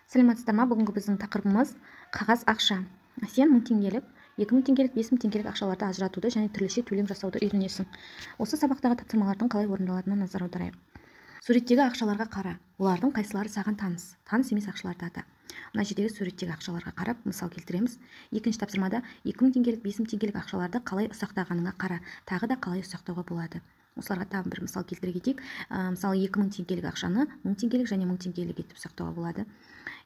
Сәлеметсіздер ма? Бүгінгі біздің тақырыбымыз қағаз ақша. Сен 1000 теңгелік, 2000 теңгелік, 5000 теңгелік ақшаларды ажыратуды және түрліше төлем жасауды үйренесің. Осы сабақтағы тапсырмалардың қалай орындалатынына назар аударайық. Суреттегі ақшаларға қара. Олардың қайсылары саған таныс? Таныс емес ақшаларды ата. Мына жердегі суреттегі ақшаларға қарап мысал келтіреміз. Екінші тапсырмада 2000 теңгелік, 5000 теңгелік ақшаларды қалай ұсақтағаныңа қара. Тағы да қалай ұсақтауға болады. Осыларға тағы бір мысал келтіре кетейік. Мысалы 2000 теңгелік ақшаны 1000 теңгелік және 1000 теңгелік етіп ұсақтауға болады.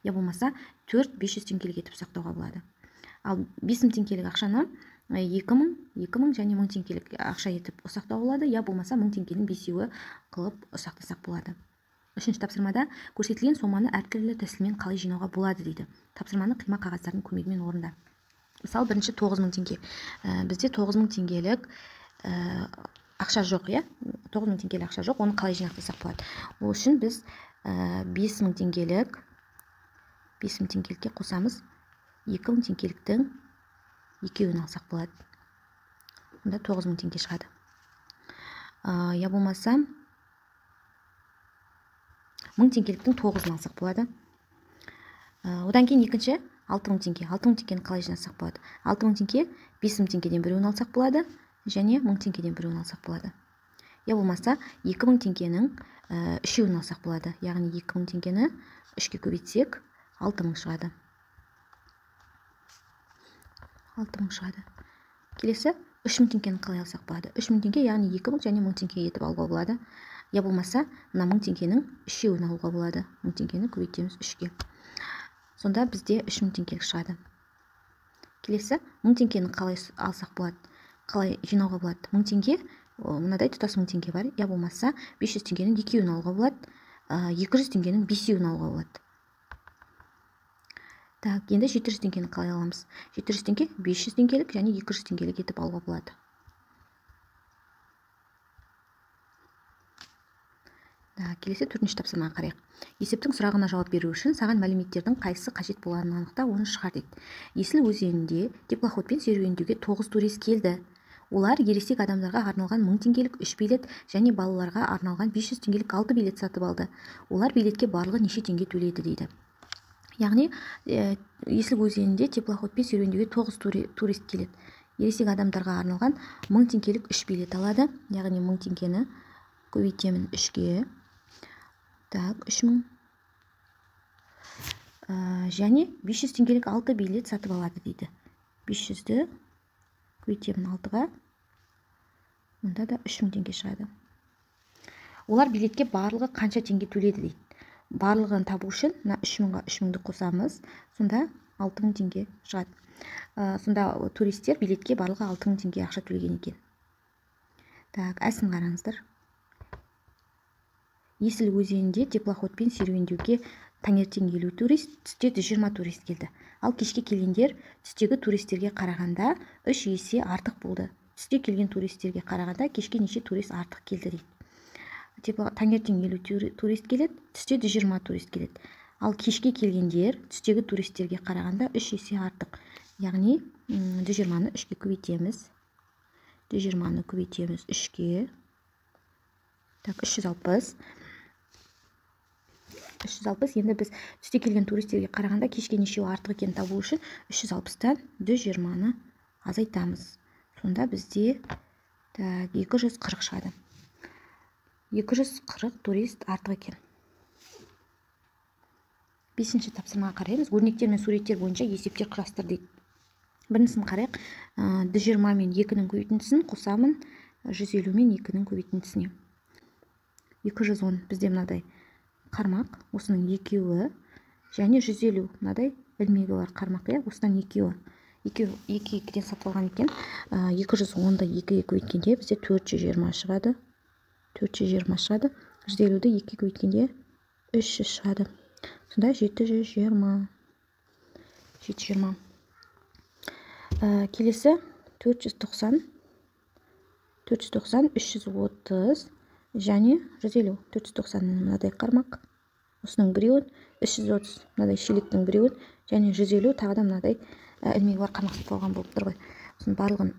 Я болмаса 4-500 теңгелік етіп ұсақтауға болады. Ал 5000 теңгелік ақшаны 2000 және 1000 теңгелік ақша етіп ұсақтауға болады. Я болмаса 1000 теңгенің бесеуі қылып ұсақтасақ болады. Үшінші тапсырмада көрсетілген соманы әртүрлі тәсілмен қалай жинауға болады дейді. Тапсырманы қима қағаздардың көмегімен орында. Мысалы бірінші 9000 теңге. Бізде 9000 теңгелік ақша жоқ, иә? 9000 теңгелік ақша жоқ. Оны қалай жинақтасақ болады? Ол үшін біз 5000 теңгелікке қосамыз. 2000 теңгеліктің екеуін алсақ болады. Онда 9000 теңге шығады. Я болмаса 1000 теңгеліктің 9-ын алсақ болады. Одан кейін екінші 6000 теңге. 6000 теңгені қалай жинасақ болады? 6000 теңге 5000 теңгеден біреуін алсақ болады және 1000 теңгеден біреуін алсақ болады. Я болмаса 2000 теңгенің үшеуін алсақ болады. Яғни 2000 теңгені 3-ке көбейтсек 6000 шығады. 6000 шығады. Келесі 3000 теңгені қалай алсақ болады? 3000 теңге, яғни 2000 және 1000 теңге етіп алуға болады. Я болмаса мына 1000 теңгенің үшеуін алуға болады. 1000 теңгені көбейтеміз 3-ке. Сонда бізде 3000 теңгелік шығады. Келесі 1000 теңгені қалай алсақ болады? Қалай жинауға болады? 1000 теңге, мынадай тұтас 1000 теңге бар. Я болмаса 500 теңгенің екеуін алуға болады. 200 теңгенің бесеуін алуға болады. Так, енді 700 теңгені қалай аламыз? 700 теңге 500 теңгелік және 200 теңгелік етіп алуға болады. Келесі 4-ші тапсырмаға қарайық. Есептің сұрағына жауап беру үшін саған мәліметтердің қайсысы қажет болғанын анықта, оны шығар дейді. Есіл өзенінде теплоходпен серуендеуге 9 турист келді. Олар ересек адамдарға арналған 1000 теңгелік 3 билет және балаларға арналған 500 теңгелік 6 билет сатып алды. Олар билетке барлығы неше теңге төледі дейді. Яғни Есіл өзенінде теплоходпен серуендеуге 9 турист келеді. Ересек адамдарға арналған 1000 теңгелік 3 билет алады. Яғни 1000 теңгені көбейтемін 3-ке. Так, 3000. Және 500 теңгелік 6 билет сатып алады дейді. 500-ді көбейтемін 6-ға. Онда да 3000 теңге шығады. Олар билетке барлығы қанша теңге төледі дейді. Барлығын табу үшін 3000-ға 3000-ді қосамыз. Сонда 6000 теңге шығады. Сонда туристер билетке барлығы 6000 теңге ақша төлеген екен. Так, әсін қараңыздар. Есіл өзенінде теплоходпен серуендеуге таңертең 50 турист, түсте 120 турист келді. Ал кешке келгендер түстегі туристерге қарағанда 3 есе артық болды. Түсте келген туристерге қарағанда кешке неше турист артық келді дейді. Таңертең 50 турист келеді, түсте 120 турист келеді. Ал кешке келгендер түстегі туристерге қарағанда 3 есе артық. Яғни 120-ны 3-ке көбейтеміз. 120-ны көбейтеміз 3-ке. Так, 360. Енді біз түсте келген туристерге қарағанда кешке нешеу артық екенін табу үшін 360-тан 120-ны азайтамыз. Сонда бізде 240 шығады. 240 турист артық екен. 5-ші тапсырмаға қараймыз. Өрнектер мен суреттер бойынша есептер құрастыр дейді. Біріншісін қарайық. 120 мен 2-нің көбейтіндісін қосамын 150 мен 2-нің көбейтіндісіне. 210 бізде мынадай қармақ, осының екеуі және 150 мынадай ілмегі бар қармақ, осынан екеуі. 2-ден сатып алған екен. 210-ды 2-ге көбейткенде бізде 420 шығады. 420 шығады. 150-ді 2-ге көбейткенде 300 шығады. Сонда 720. Келесі 490, 330 және 150. 490-ның мынадай қармақ, осының біреуін, 330 мынадай шелектің біреуін және 150 тағы да мынадай ілмегі бар қармақ сатып алған болып тұр ғой. Соның барлығын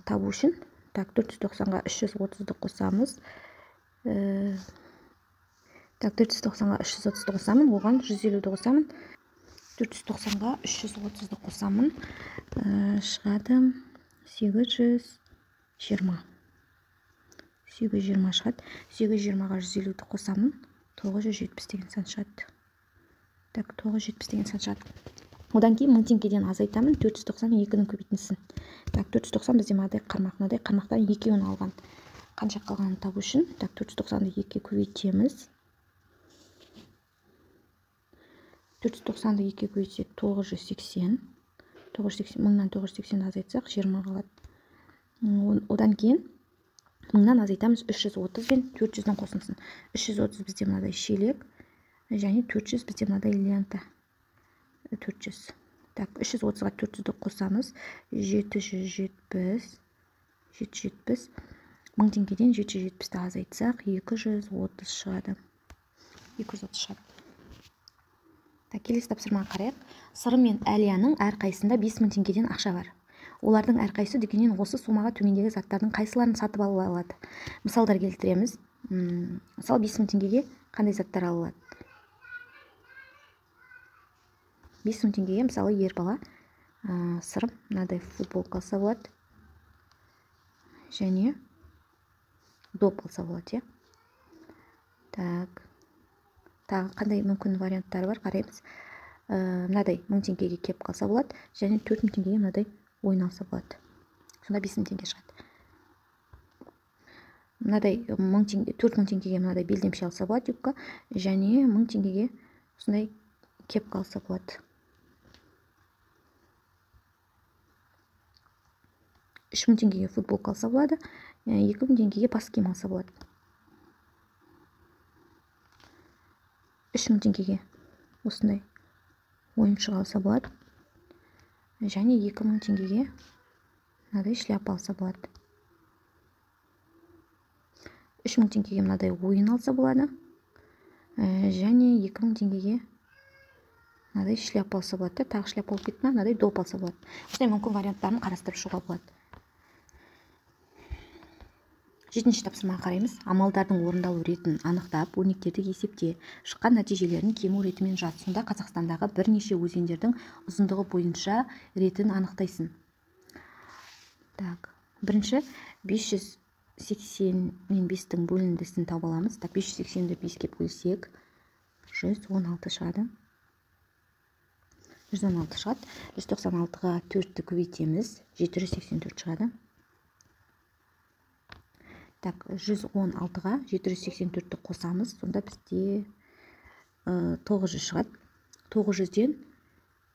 табу үшін 490-ға 330-ды қосамыз. Так, 490-ға 330-ды қосамын, оған 150-ді қосамын. 490-ға 330-ды қосамын, шығады 820. 820 шығады. 820-ға 150-ді қосамын, 970 деген сан шығады. Так, 970 деген сан шығады. Одан кейін 1000 теңгеден азайтамын, 492-нің көбейтіндісін. Так, 490 бізде мынадай қармақ, мынадай қармақтан екеуін алған. Қанша қалғанын табу үшін, так, 490-ды 2-ге көбейтеміз. 490-ды 2-ге көбейтсек 980. 1000-нан 980 азайтсақ 20 қалады. Одан кейін 1000-нан азайтамыз 330 бен 400-дің қосындысын. 330 бізде мынадай шелек, және 400 бізде мынадай лента. 400. Так, 330-ға 400-ді қосамыз, 770. 1000 теңгеден 770-ді азайтсақ 230 шығады. 230 шығады. Так, келесі тапсырмаға қарайық. Сырым мен Әлияның әрқайсында 5000 теңгеден ақша бар. Олардың әрқайсысы дүкеннен осы сомаға төмендегі заттардың қайсыларын сатып ала алады? Мысалдар келтіреміз. Мысалы 5000 теңгеге қандай заттар алынады? 5000 теңгеге мысалы ер бала сырым мынадай футболка алса болады. Және доп алса болады, Так. Тағы қандай мүмкін варианттары бар, қараймыз. Мынадай 1000 теңгеге кеп қалса болады, және 4000 теңгеге мынадай ойын алса болады. Сонда 5000 теңге шығады. Мынадай 4000 теңгеге мынадай белдемше алса болады, юбка, және 1000 теңгеге осындай кеп қалса болады. 3000 теңгеге футболка алса болады, 2000 теңгеге бас киім алса болады. 3000 теңгеге осындай ойыншық алса болады, және 2000 теңгеге мынадай шляпа алса болады. 3000 теңгеге мынадай ойын алса болады, және 2000 теңгеге мынадай шляпа алса болады. Тағы шляпа алып кетті ме, мынадай доп алса болады. Осындай мүмкін варианттарын қарастырып шығуға болады. 7-ші тапсырмаға қараймыз. Амалдардың орындалу ретін анықтап, өрнектерді есепте, шыққан нәтижелерін кему ретімен жаз. Сонда Қазақстандағы бірнеше өзендердің ұзындығы бойынша ретін анықтайсың. Так, бірінші 580 мен 5-тің бөліндісін тауып аламыз. Так, 580-ді 5-ке бөлсек 116 шығады. 116 шығады. 196-ға 4-ті көбейтеміз, 784 шығады. Так, 116-ға 784-ті қосамыз, сонда бізде 900 шығады. 900-ден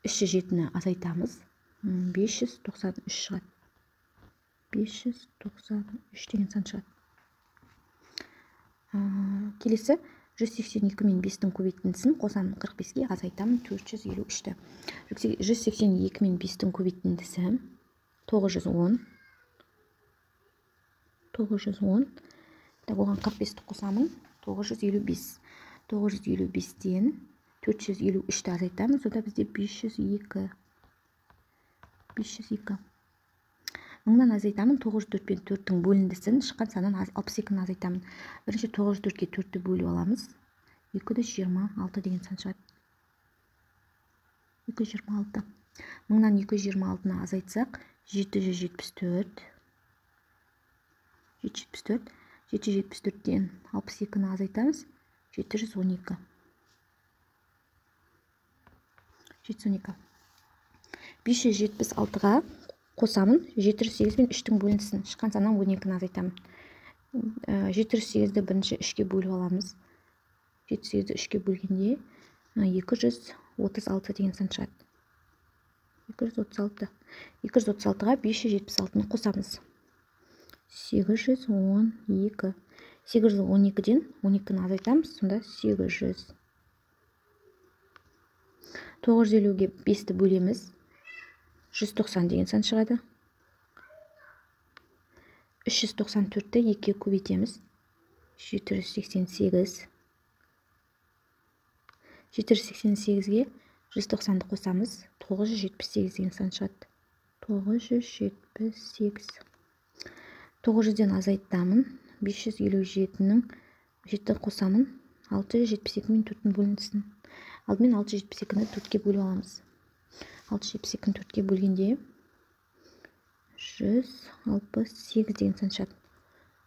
307-ні азайтамыз, 593 шығады. 593 деген сан шығады. Келесі 182 мен 5-тің көбейтіндісін қосамын, 45-ге азайтамын, 453-ті. 182 мен 5-тің көбейтіндісі 910. Так, оған 45-ті қосамын, 955. 955-ден 453-ті азайтамын, сонда бізде 502. 1000-нан азайтамын, 904 пен 4-тің бөліндісін, шыққан саннан 62-ні азайтамын. Бірінші 904-ге 4-ті бөліп аламыз, 226 деген сан шығады. 226. 1000-нан 226-ны азайтсақ, 774. 774-ден 62-ні азайтамыз, 712. 576-ға қосамын, 708 мен 3-тің бөлінісін, шыққан саннан 12-ні азайтамын. 708-ді бірінші 3-ке бөліп аламыз. 708-ді 3-ке бөлгенде 236 деген сан шығады. 236. 236-ға 576-ны қосамыз. 812. 812-ден 12-ні азайтамыз, сонда 800. 950-ге 5-ті бөлеміз, 190 деген сан шығады. 394-ті 2-ге көбейтеміз, 788. 788-ге 190-ды қосамыз, 978 деген сан шығады. 978. 900-ден азайтамын, 557-нің 7 қосамын, 672 4-тің бөлінсін. Алдымен 672-ні 4-ке бөліп аламыз. 672-ні 4-ке бөлгенде 168 деген сан шығады.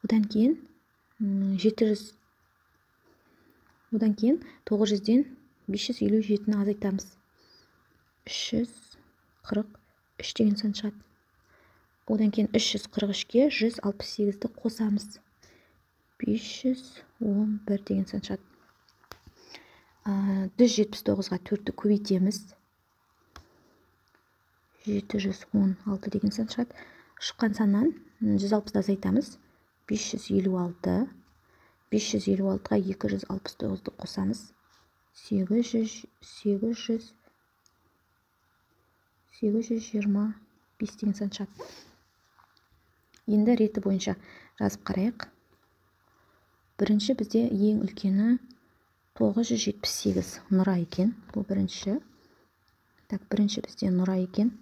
Одан кейін 900-ден 557-ні азайтамыз. 343 деген сан шығады. Одан кейін 343-ке 168-ді қосамыз. 511 деген сан шығады. 179-ға 4-ті көбейтеміз. 716 деген сан шығады. Шыққан саннан 160-ды азайтамыз. 556. 556-ға 269-ды қосамыз. 825 деген сан шығады. Енді реті бойынша жазып қарайық. Бірінші бізде ең үлкені 978 Нұра екен. Бұл бірінші. Так, бірінші бізде Нұра екен.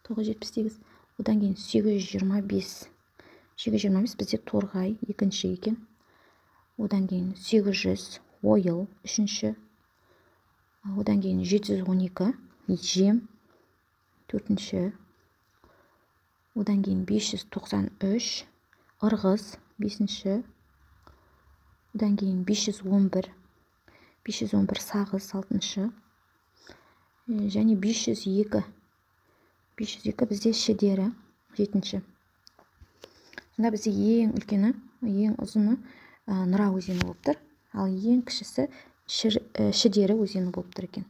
978. Одан кейін 825. 825 бізде Торғай екінші екен. Одан кейін 800 Ойыл үшінші. Одан кейін 712 Жем төртінші. Одан кейін 593 Ырғыз бесінші. Одан кейін 511 Сағыз алтыншы. Және 502 бізде Шідері жетінші. Сонда бізде ең үлкені, ең ұзыны Нұра өзені болып тұр, ал ең кішісі Шідері өзені болып тұр екен.